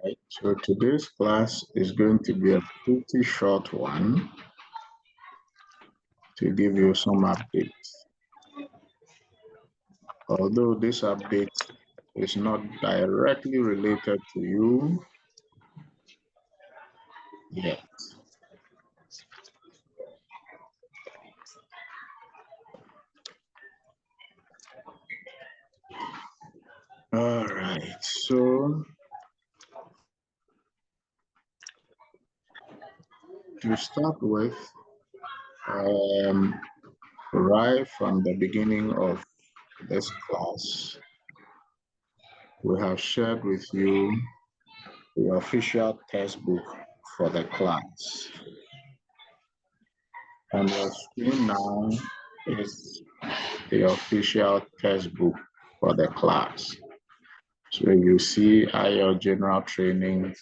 Right. So today's class is going to be a pretty short one to give you some updates. Although this update is not directly related to you yet. All right, so to start with, right from the beginning of this class, we have shared with you the official textbook for the class. On your screen now is the official textbook for the class. So you see IELTS General Training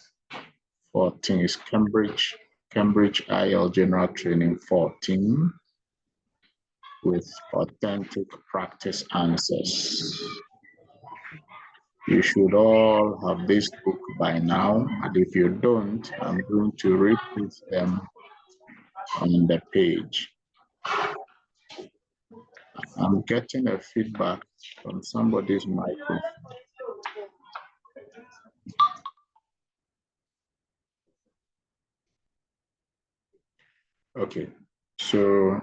14 is Cambridge IELTS General Training 14 with authentic practice answers. You should all have this book by now, and if you don't, I'm going to repeat them on the page. I'm getting a feedback from somebody's microphone. Okay, so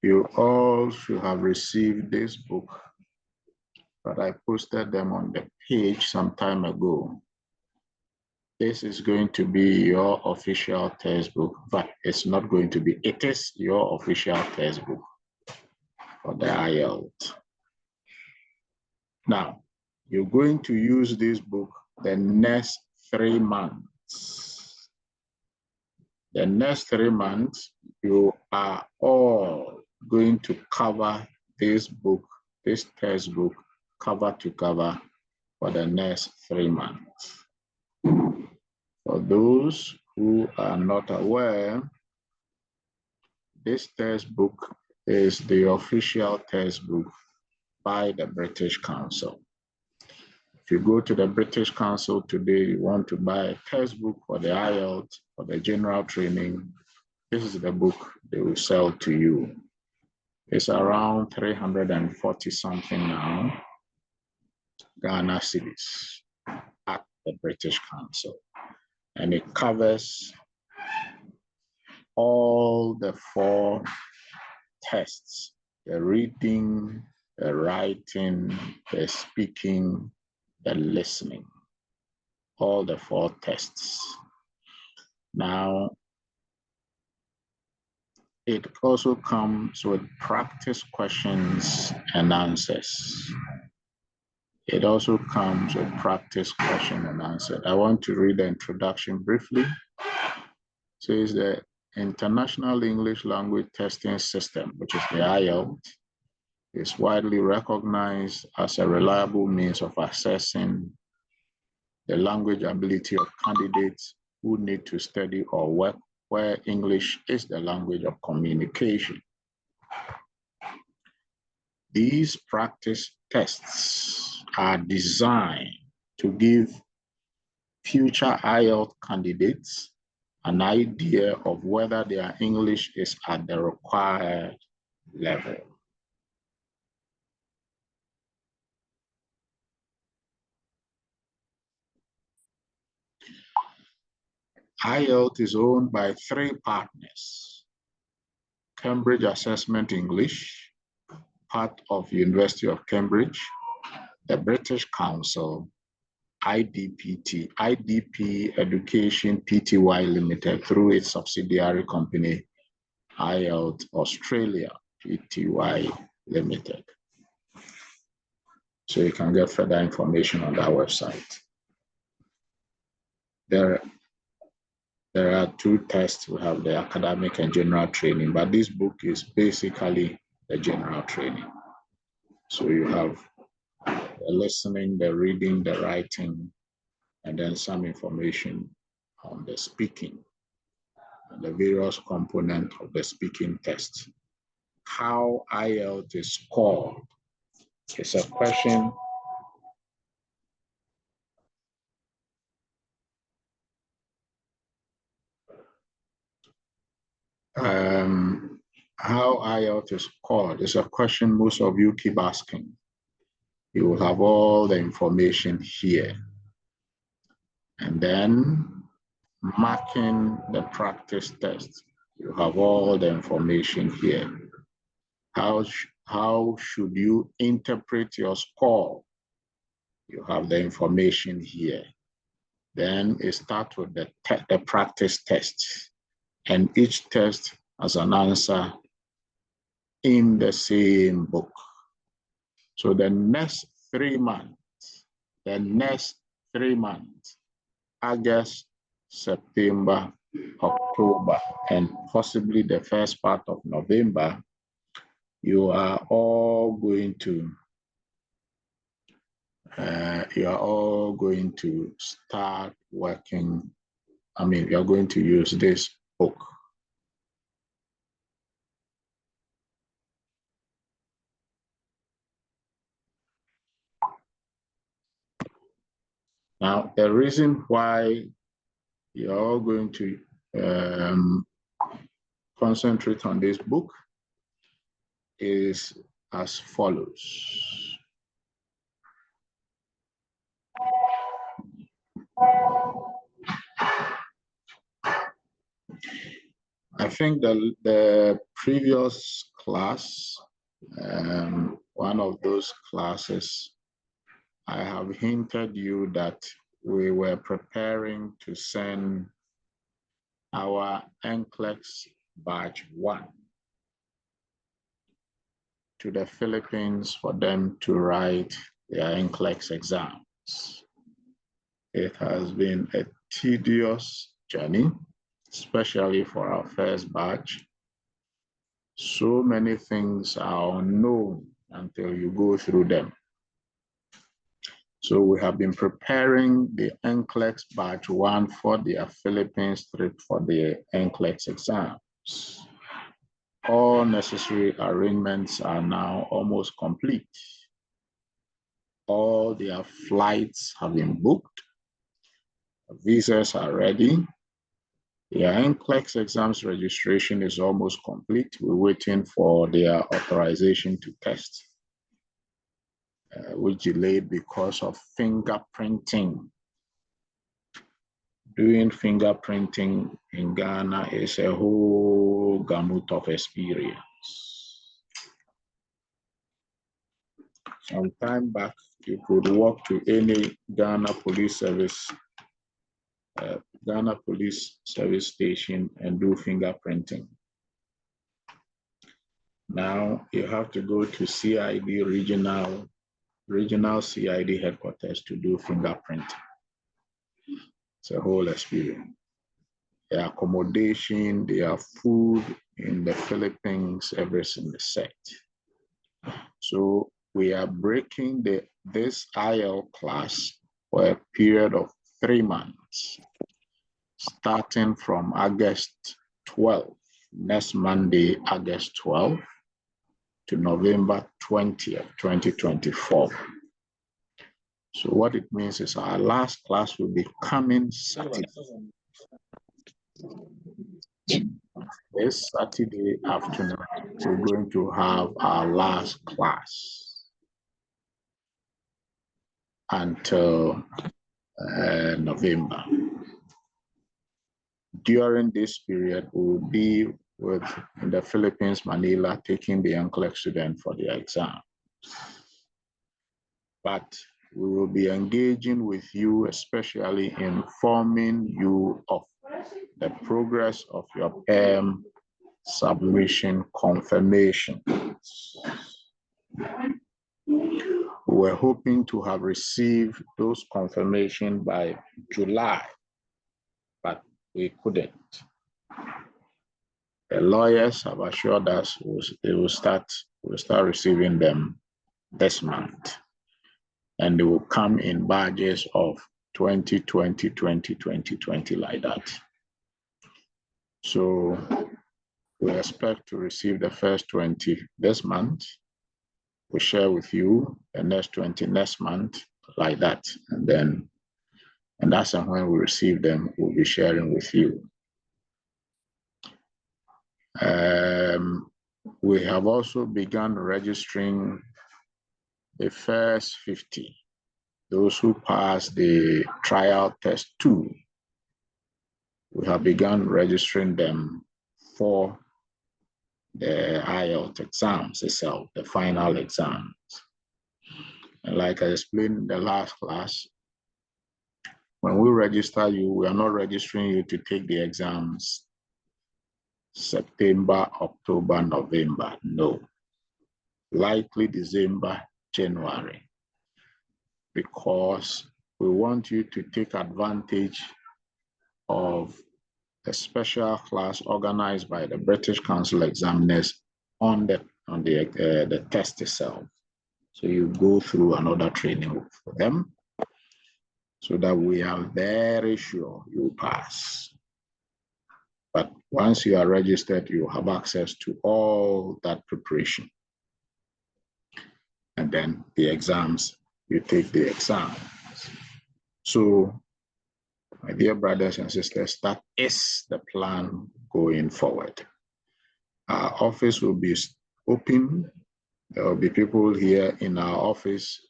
you all should have received this book, but I posted them on the page some time ago. This is going to be your official textbook, but it's not going to be, it is your official textbook for the IELTS. Now, you're going to use this book the next 3 months. The next 3 months, you are all going to cover this book, this textbook, cover to cover for the next 3 months. For those who are not aware, this textbook is the official textbook by the British Council. If you go to the British Council today, you want to buy a textbook for the IELTS, for the general training, this is the book they will sell to you. It's around 340 something now, Ghana cedis at the British Council. And it covers all the 4 tests, the reading, the writing, the speaking, the listening, all the 4 tests. Now, it also comes with practice questions and answers. It also comes with practice question and answer. I want to read the introduction briefly. It says the International English Language Testing System, which is the IELTS, is widely recognized as a reliable means of assessing the language ability of candidates who need to study or work where English is the language of communication. These practice tests are designed to give future IELTS candidates an idea of whether their English is at the required level. IELTS is owned by 3 partners: Cambridge Assessment English, part of University of Cambridge, the British Council, IDPT, IDP Education Pty Limited through its subsidiary company, IELTS Australia Pty Limited. So you can get further information on that website. There are 2 tests. We have the academic and general training, but this book is basically the general training. So you have the listening, the reading, the writing, and then some information on the speaking and the various components of the speaking test. How IELTS is scored is a question How IELTS is scored is a question most of you keep asking. You will have all the information here. And then marking the practice test. You have all the information here. How should you interpret your score? You have the information here. Then it starts with the practice test. And each test has an answer in the same book. So the next 3 months, August, September, October, and possibly the first part of November, you are all going to start working. I mean, you are going to use this book. Now, the reason why you're all going to concentrate on this book is as follows. I think the previous class, one of those classes, I have hinted you that we were preparing to send our NCLEX batch 1 to the Philippines for them to write their NCLEX exams. It has been a tedious journey, especially for our first batch. So many things are unknown until you go through them. So we have been preparing the NCLEX batch 1 for the Philippines trip for the NCLEX exams. All necessary arrangements are now almost complete. All their flights have been booked. Visas are ready. The NCLEX exams registration is almost complete. We're waiting for their authorization to test, which delayed because of fingerprinting. Doing fingerprinting in Ghana is a whole gamut of experience. Some time back, you could walk to any Ghana Police Service station and do fingerprinting. Now you have to go to CID regional CID headquarters to do fingerprinting. It's a whole experience. Their accommodation, their food in the Philippines, everything is set. So we are breaking this IELTS class for a period of 3 months, starting from August 12th, next Monday, August 12th, to November 20th, 2024. So what it means is our last class will be coming Saturday. This Saturday afternoon, we're going to have our last class until November. During this period, we will be in the Philippines, Manila, taking the NCLEX student for the exam. But we will be engaging with you, especially informing you of the progress of your submission confirmation. We were hoping to have received those confirmation by July, but we couldn't. The lawyers have assured us we'll start receiving them this month, and they will come in batches of 2020, 2020, 20 like that. So we expect to receive the first 20 this month. We share with you the next 20 next month, like that. And that's when we receive them, we'll be sharing with you. We have also begun registering the first 50. Those who pass the trial test 2, we have begun registering them for the IELTS exams itself, the final exams. And like I explained in the last class, when we register you, we are not registering you to take the exams September, October, November. No. Likely December, January. Because we want you to take advantage of a special class organized by the British Council examiners on the test itself. So you go through another training for them so that we are very sure you pass. But once you are registered, you have access to all that preparation. And then the exams, you take the exams. So, my dear brothers and sisters, that is the plan going forward. Our office will be open. There will be people here in our office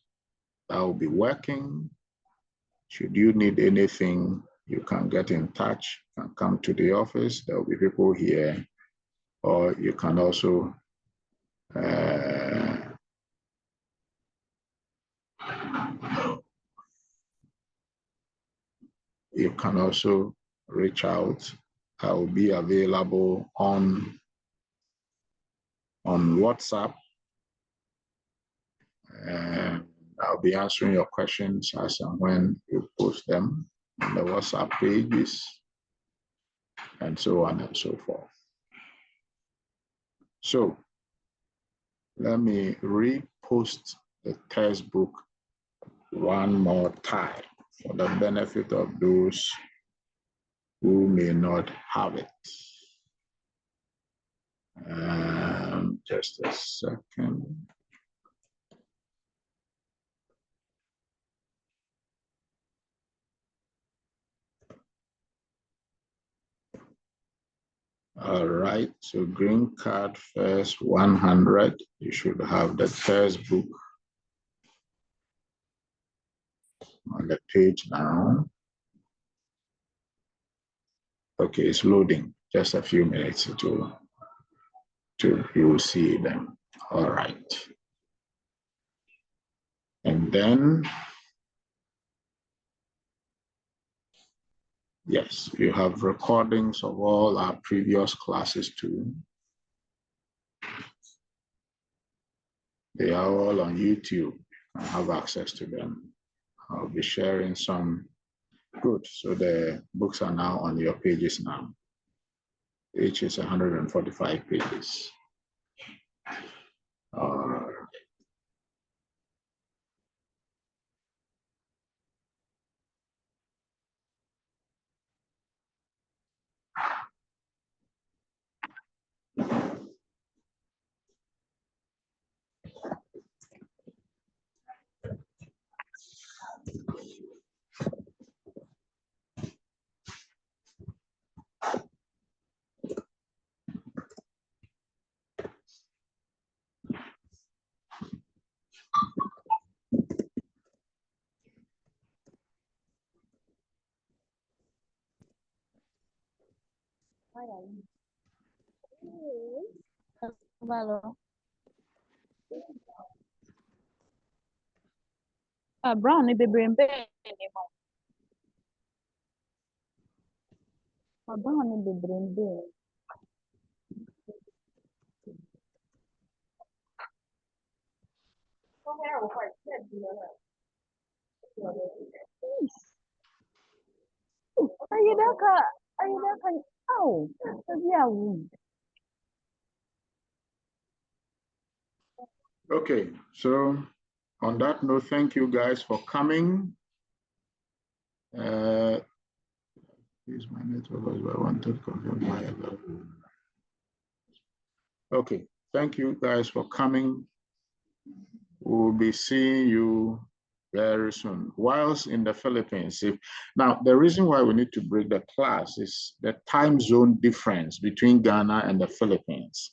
that will be working. Should you need anything, you can get in touch and come to the office. There will be people here, or you can also reach out. I will be available on WhatsApp. I'll be answering your questions as and when you post them on the WhatsApp pages, and so on and so forth. So let me repost the textbook one more time for the benefit of those who may not have it. Just a second. All right, so green card first 100. You should have the textbook on the page now. Okay, it's loading. Just a few minutes to you will see them. All right. And then, yes, you have recordings of all our previous classes too. They are all on YouTube. I have access to them. I'll be sharing some. Good. So the books are now on your pages now. Each is 145 pages. Brown ni bebree ni mo. Brown ni bebree. Okay, so on that note, thank you guys for coming. Here's my network. I want to confirm my level. Okay, thank you guys for coming. We'll be seeing you very soon. Whilst in the Philippines, now the reason why we need to break the class is the time zone difference between Ghana and the Philippines.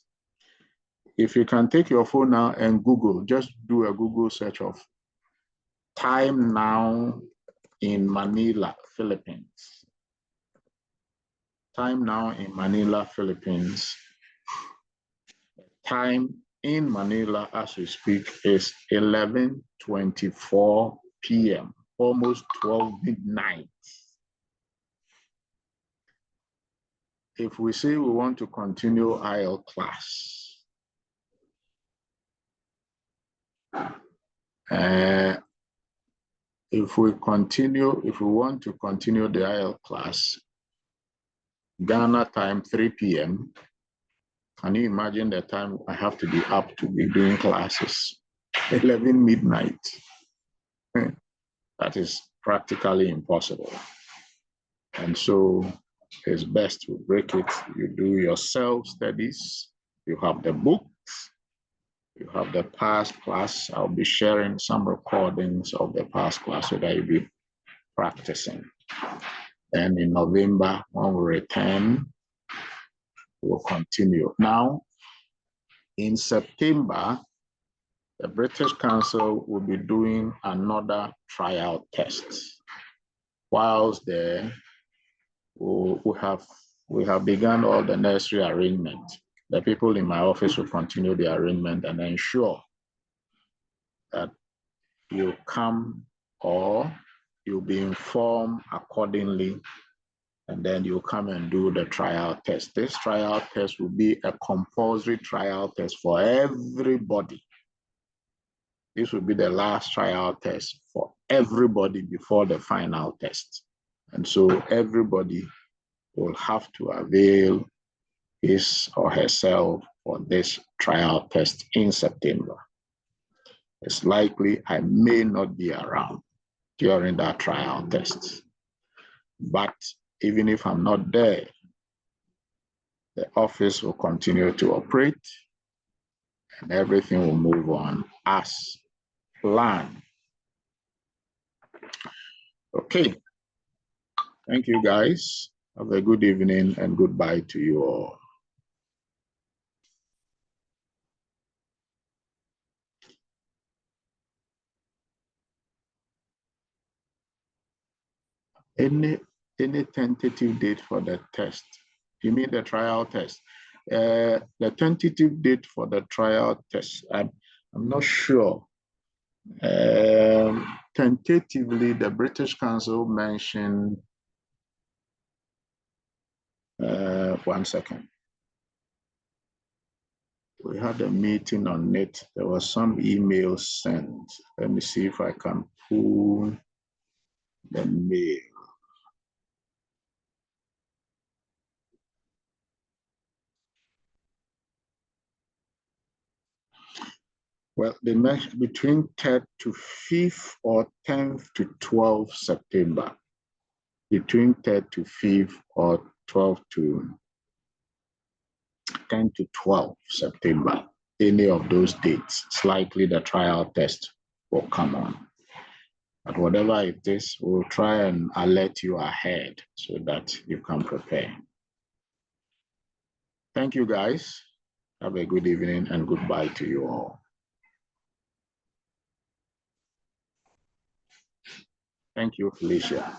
If you can take your phone now and Google, just do a Google search of time now in Manila, Philippines. Time now in Manila, Philippines. Time in Manila as we speak is 11:24 p.m., almost 12 midnight. If we say we want to continue IELTS class, if we want to continue the IELTS class, Ghana time 3 p.m., can you imagine the time I have to be up to be doing classes? 11 midnight. That is practically impossible. And so it's best to break it. You do your self-studies. You have the books. You have the past class. I'll be sharing some recordings of the past class so that you'll be practicing. And in November, when we return, we'll continue. Now, in September, the British Council will be doing another trial test. Whilst there, we have begun all the necessary arrangement. The people in my office will continue the arrangement and ensure that you come or you'll be informed accordingly, and then you come and do the trial test. This trial test will be a compulsory trial test for everybody. This will be the last trial test for everybody before the final test. And so everybody will have to avail his or herself for this trial test in September. It's likely I may not be around during that trial test. But even if I'm not there, the office will continue to operate and everything will move on as planned. Okay. Thank you, guys. Have a good evening and goodbye to you all. Any tentative date for the test? You mean the trial test? The tentative date for the trial test, I'm not sure. Tentatively, the British Council mentioned, one second. We had a meeting on it. There was some email sent. Let me see if I can pull the mail. Well, they mentioned between 3rd to 5th or 10th to 12th September. Between 3rd to 5th or 12th to 10 to 12 September. Any of those dates, it's likely the trial test will come on. But whatever it is, we'll try and alert you ahead so that you can prepare. Thank you, guys. Have a good evening and goodbye to you all. Thank you, Felicia.